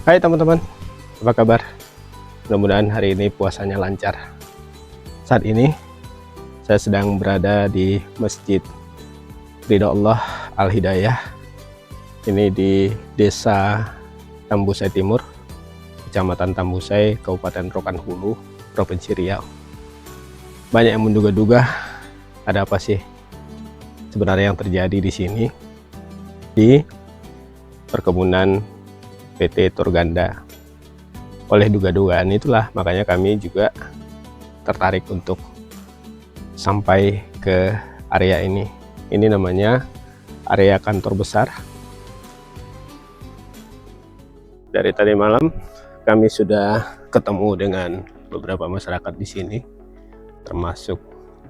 Hai teman-teman, apa kabar? Mudah-mudahan hari ini puasanya lancar. Saat ini saya sedang berada di Masjid Ridho Allah Al-Hidayah. Ini di Desa Tambusai Timur, Kecamatan Tambusai, Kabupaten Rokan Hulu, Provinsi Riau. Banyak yang menduga-duga ada apa sih sebenarnya yang terjadi di sini, di perkebunan PT Turganda. Oleh duga-dugaan itulah makanya kami juga tertarik untuk sampai ke area ini. Ini namanya area kantor besar. Dari tadi malam kami sudah ketemu dengan beberapa masyarakat di sini, termasuk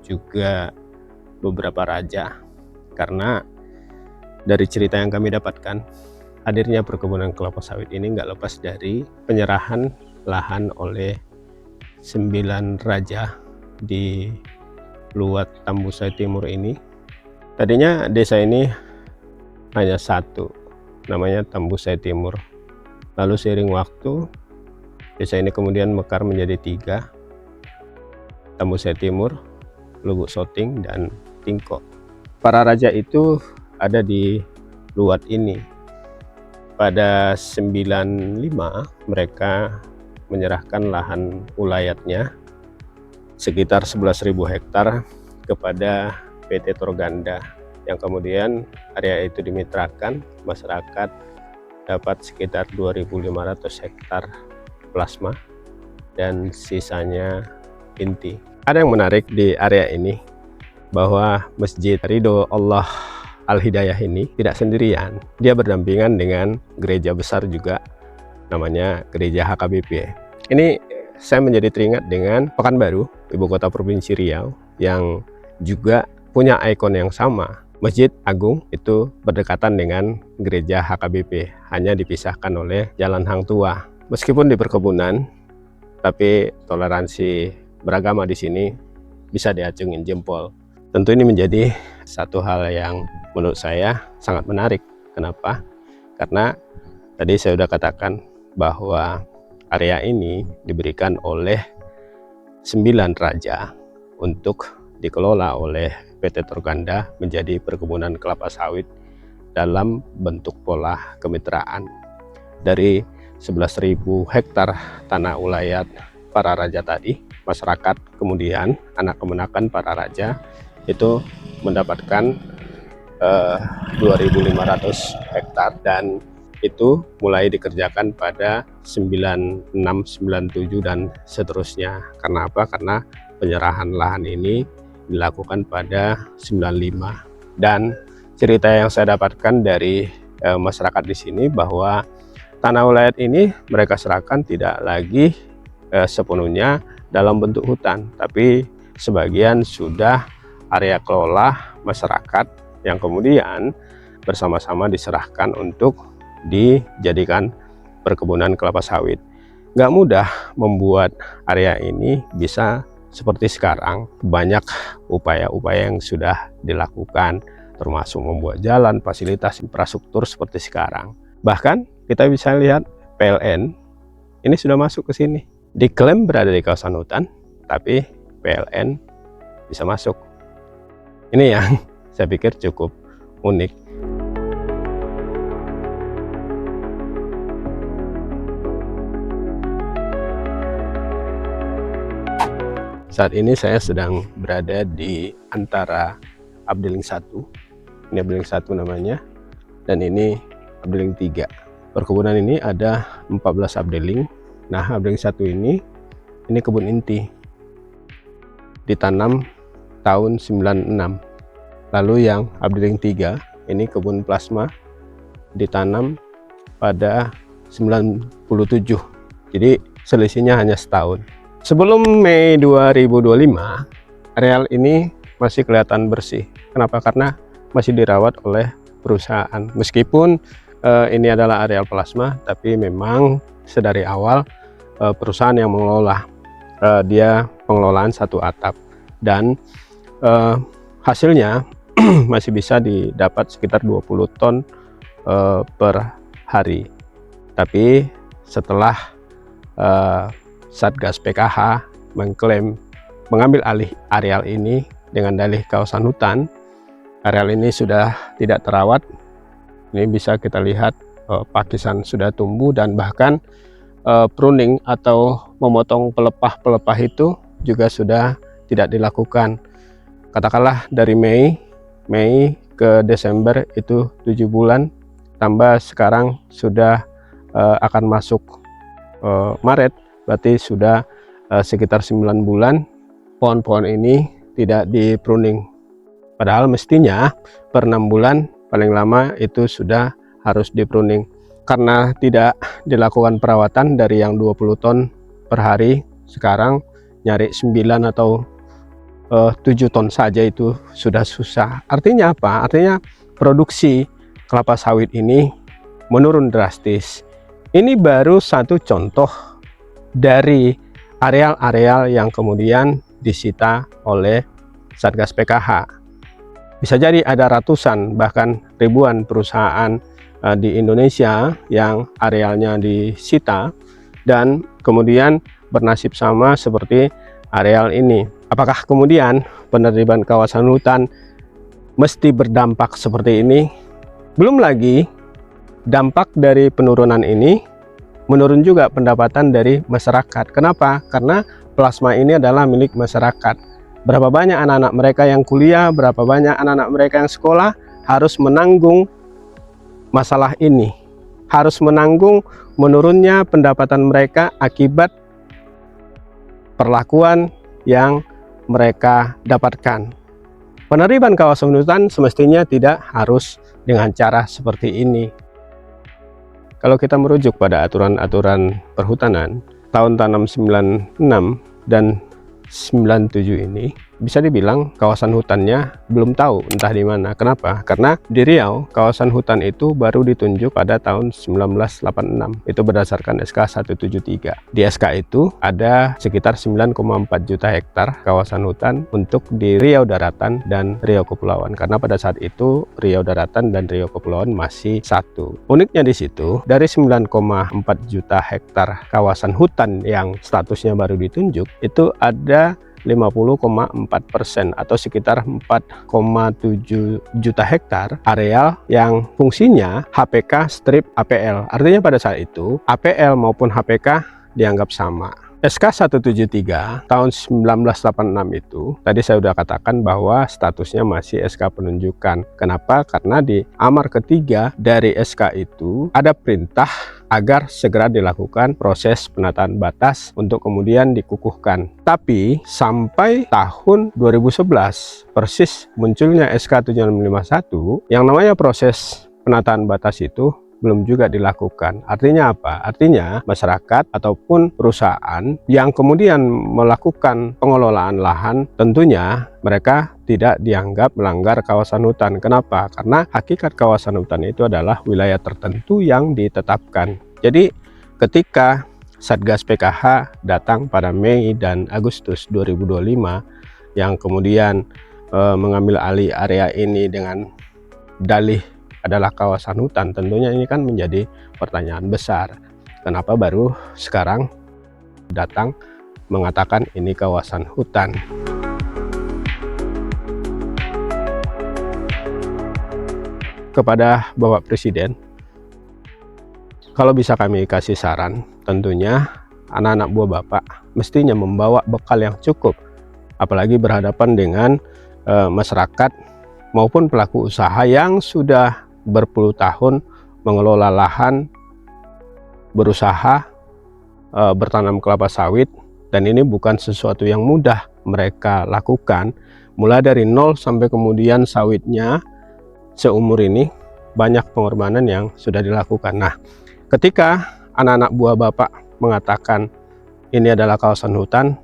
juga beberapa raja. Karena dari cerita yang kami dapatkan, hadirnya perkebunan kelapa sawit ini nggak lepas dari penyerahan lahan oleh 9 raja di Luat Tambusai Timur ini. Tadinya desa ini hanya satu, namanya Tambusai Timur. Lalu seiring waktu, desa ini kemudian mekar menjadi 3, Tambusai Timur, Lubuk Soting, dan Tingko. Para raja itu ada di Luat ini. Pada 95 mereka menyerahkan lahan ulayatnya sekitar 11.000 hektar kepada PT Turganda, yang kemudian area itu dimitrakan, masyarakat dapat sekitar 2.500 hektar plasma dan sisanya inti. Ada yang menarik di area ini bahwa Masjid Ridho Allah Al-Hidayah ini tidak sendirian, dia berdampingan dengan gereja besar juga, namanya Gereja HKBP. Ini saya menjadi teringat dengan Pekanbaru, ibu kota Provinsi Riau, yang juga punya ikon yang sama. Masjid Agung itu berdekatan dengan gereja HKBP, hanya dipisahkan oleh jalan hang tua. Meskipun di perkebunan, tapi toleransi beragama di sini bisa diacungin jempol. Tentu ini menjadi satu hal yang menurut saya sangat menarik. Kenapa? Karena tadi saya sudah katakan bahwa area ini diberikan oleh 9 raja untuk dikelola oleh PT Turganda menjadi perkebunan kelapa sawit dalam bentuk pola kemitraan. Dari 11.000 hektar tanah ulayat para raja tadi, masyarakat kemudian anak kemenakan para raja itu mendapatkan 2.500 hektar, dan itu mulai dikerjakan pada 96, 97 dan seterusnya. Karena apa? Karena penyerahan lahan ini dilakukan pada 95. Dan cerita yang saya dapatkan dari masyarakat di sini bahwa tanah ulayat ini mereka serahkan tidak lagi sepenuhnya dalam bentuk hutan, tapi sebagian sudah area kelola masyarakat yang kemudian bersama-sama diserahkan untuk dijadikan perkebunan kelapa sawit. Nggak mudah membuat area ini bisa seperti sekarang. Banyak upaya-upaya yang sudah dilakukan, termasuk membuat jalan, fasilitas infrastruktur seperti sekarang. Bahkan kita bisa lihat PLN ini sudah masuk ke sini. Diklaim berada di kawasan hutan, tapi PLN bisa masuk. Ini yang saya pikir cukup unik. Saat ini saya sedang berada di antara Abdeling 1. Ini Abdeling 1 namanya, dan ini Abdeling 3. Perkebunan ini ada 14 Abdeling. Nah, Abdeling 1 ini kebun inti. Ditanam tahun 96. Lalu yang Abdeling 3 ini kebun plasma, ditanam pada 97. Jadi selisihnya hanya setahun. Sebelum Mei 2025, areal ini masih kelihatan bersih. Kenapa? Karena masih dirawat oleh perusahaan. Meskipun ini adalah areal plasma, tapi memang sedari awal perusahaan yang mengelola. Dia pengelolaan satu atap, dan hasilnya masih bisa didapat sekitar 20 ton per hari. Tapi setelah Satgas PKH mengklaim mengambil alih areal ini dengan dalih kawasan hutan. Areal ini sudah tidak terawat. Ini bisa kita lihat pakisan sudah tumbuh, dan bahkan pruning atau memotong pelepah-pelepah itu juga sudah tidak dilakukan. Katakanlah dari Mei ke Desember itu 7 bulan, tambah sekarang sudah akan masuk Maret, berarti sudah sekitar 9 bulan pohon-pohon ini tidak di pruning. Padahal mestinya per 6 bulan paling lama itu sudah harus di pruning. Karena tidak dilakukan perawatan, dari yang 20 ton per hari sekarang nyari 9 atau 7 ton saja itu sudah susah. Artinya apa? Artinya produksi kelapa sawit ini menurun drastis. Ini baru satu contoh dari areal-areal yang kemudian disita oleh Satgas PKH. Bisa jadi ada ratusan bahkan ribuan perusahaan di Indonesia yang arealnya disita dan kemudian bernasib sama seperti areal ini. Apakah kemudian penertiban kawasan hutan mesti berdampak seperti ini? Belum lagi dampak dari penurunan ini, menurun juga pendapatan dari masyarakat. Kenapa? Karena plasma ini adalah milik masyarakat. Berapa banyak anak-anak mereka yang kuliah, berapa banyak anak-anak mereka yang sekolah harus menanggung masalah ini, harus menanggung menurunnya pendapatan mereka akibat perlakuan yang mereka dapatkan. Penertiban kawasan hutan semestinya tidak harus dengan cara seperti ini. Kalau kita merujuk pada aturan-aturan perhutanan tahun tanam 96 dan 97 ini, bisa dibilang kawasan hutannya belum tahu entah di mana. Kenapa? Karena di Riau kawasan hutan itu baru ditunjuk pada tahun 1986. Itu berdasarkan SK 173. Di SK itu ada sekitar 9,4 juta hektar kawasan hutan untuk di Riau Daratan dan Riau Kepulauan. Karena pada saat itu Riau Daratan dan Riau Kepulauan masih satu. Uniknya di situ, dari 9,4 juta hektar kawasan hutan yang statusnya baru ditunjuk, itu ada 50,4% atau sekitar 4,7 juta hektar areal yang fungsinya HPK strip APL. Artinya pada saat itu APL maupun HPK dianggap sama. SK 173 tahun 1986 itu tadi saya sudah katakan bahwa statusnya masih SK penunjukan. Kenapa? Karena di amar ketiga dari SK itu ada perintah agar segera dilakukan proses penataan batas untuk kemudian dikukuhkan. Tapi sampai tahun 2011 persis munculnya SK 7651 yang namanya proses penataan batas itu belum juga dilakukan. Artinya apa? Artinya masyarakat ataupun perusahaan yang kemudian melakukan pengelolaan lahan, tentunya mereka tidak dianggap melanggar kawasan hutan. Kenapa? Karena hakikat kawasan hutan itu adalah wilayah tertentu yang ditetapkan. Jadi ketika Satgas PKH datang pada Mei dan Agustus 2025 yang kemudian mengambil alih area ini dengan dalih adalah kawasan hutan, tentunya ini kan menjadi pertanyaan besar. Kenapa baru sekarang datang mengatakan ini kawasan hutan? Kepada Bapak Presiden, kalau bisa kami kasih saran, tentunya anak-anak buah Bapak mestinya membawa bekal yang cukup, apalagi berhadapan dengan masyarakat maupun pelaku usaha yang sudah berpuluh tahun mengelola lahan, berusaha bertanam kelapa sawit, dan ini bukan sesuatu yang mudah mereka lakukan. Mulai dari nol sampai kemudian sawitnya seumur ini, banyak pengorbanan yang sudah dilakukan. Nah, ketika anak-anak buah Bapak mengatakan ini adalah kawasan hutan,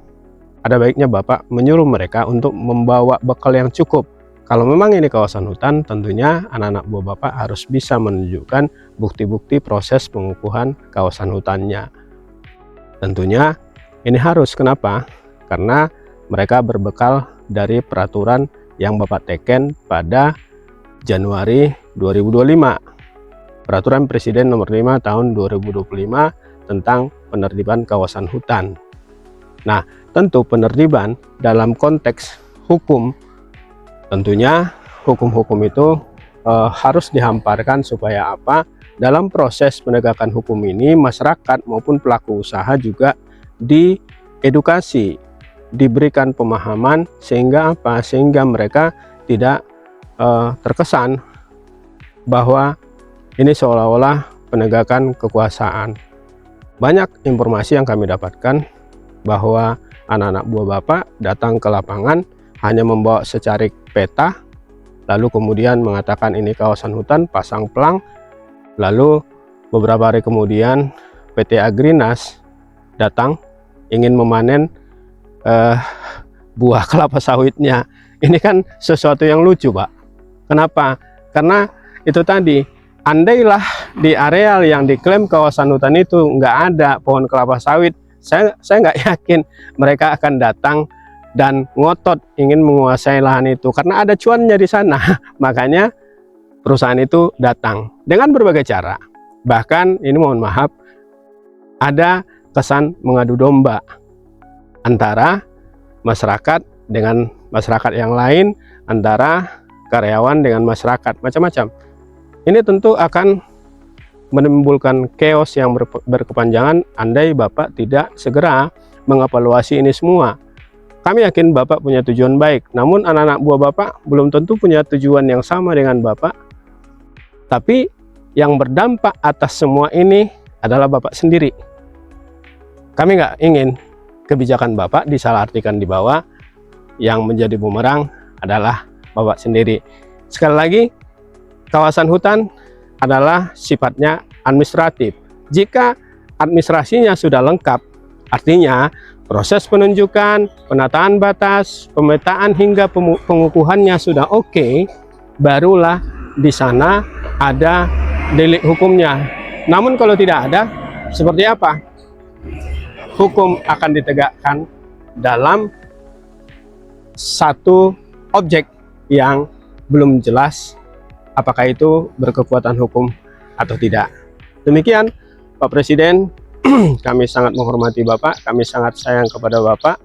ada baiknya Bapak menyuruh mereka untuk membawa bekal yang cukup. Kalau memang ini kawasan hutan, tentunya anak-anak buah Bapak harus bisa menunjukkan bukti-bukti proses pengukuhan kawasan hutannya. Tentunya ini harus, kenapa? Karena mereka berbekal dari peraturan yang Bapak teken pada Januari 2025. Peraturan Presiden nomor 5 tahun 2025 tentang penertiban kawasan hutan. Nah, tentu penertiban dalam konteks hukum, tentunya hukum-hukum itu harus dihamparkan supaya apa? Dalam proses penegakan hukum ini masyarakat maupun pelaku usaha juga diedukasi, diberikan pemahaman sehingga apa? Sehingga mereka tidak terkesan bahwa ini seolah-olah penegakan kekuasaan. Banyak informasi yang kami dapatkan bahwa anak-anak buah Bapak datang ke lapangan hanya membawa secarik peta, lalu kemudian mengatakan ini kawasan hutan, pasang pelang, lalu beberapa hari kemudian PT Agrinas datang ingin memanen buah kelapa sawitnya. Ini kan sesuatu yang lucu, Pak. Kenapa? Karena itu tadi, andailah di areal yang diklaim kawasan hutan itu nggak ada pohon kelapa sawit, saya nggak yakin mereka akan datang dan ngotot ingin menguasai lahan itu karena ada cuannya di sana. Makanya perusahaan itu datang dengan berbagai cara. Bahkan ini mohon maaf, ada kesan mengadu domba antara masyarakat dengan masyarakat yang lain, antara karyawan dengan masyarakat, macam-macam. Ini tentu akan menimbulkan chaos yang berkepanjangan andai Bapak tidak segera mengevaluasi ini semua. Kami yakin Bapak punya tujuan baik, namun anak-anak buah Bapak belum tentu punya tujuan yang sama dengan Bapak. Tapi yang berdampak atas semua ini adalah Bapak sendiri. Kami nggak ingin kebijakan Bapak disalahartikan di bawah, yang menjadi bumerang adalah Bapak sendiri. Sekali lagi, kawasan hutan adalah sifatnya administratif. Jika administrasinya sudah lengkap, artinya proses penunjukan, penataan batas, pemetaan hingga pengukuhannya sudah oke, barulah di sana ada delik hukumnya. Namun kalau tidak ada, seperti apa? Hukum akan ditegakkan dalam satu objek yang belum jelas apakah itu berkekuatan hukum atau tidak. Demikian Pak Presiden, kami sangat menghormati Bapak, kami sangat sayang kepada Bapak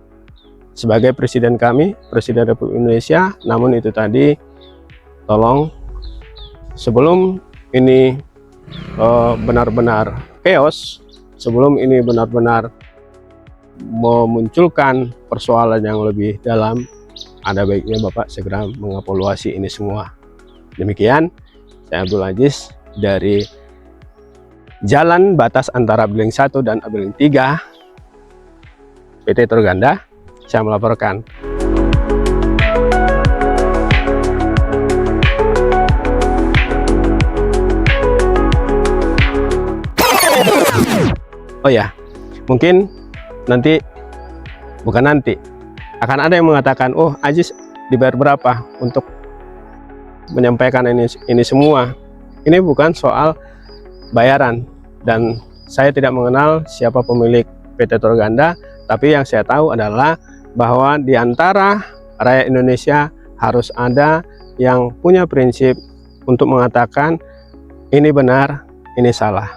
sebagai Presiden kami, Presiden Republik Indonesia. Namun itu tadi, tolong sebelum ini benar-benar chaos, sebelum ini benar-benar memunculkan persoalan yang lebih dalam, ada baiknya Bapak segera mengevaluasi ini semua. Demikian, saya Abdul Aziz dari Jalan Batas antara Abiling 1 dan Abiling 3 PT Torganda, saya melaporkan. Oh ya, mungkin nanti, bukan nanti, akan ada yang mengatakan, oh Aziz dibayar berapa untuk menyampaikan ini semua. Ini bukan soal bayaran, dan saya tidak mengenal siapa pemilik PT Torganda, tapi yang saya tahu adalah bahwa di antara rakyat Indonesia harus ada yang punya prinsip untuk mengatakan ini benar, ini salah.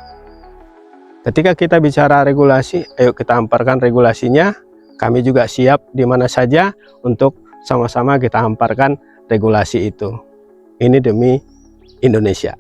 Ketika kita bicara regulasi, ayo kita hamparkan regulasinya. Kami juga siap di mana saja untuk sama-sama kita hamparkan regulasi itu. Ini demi Indonesia.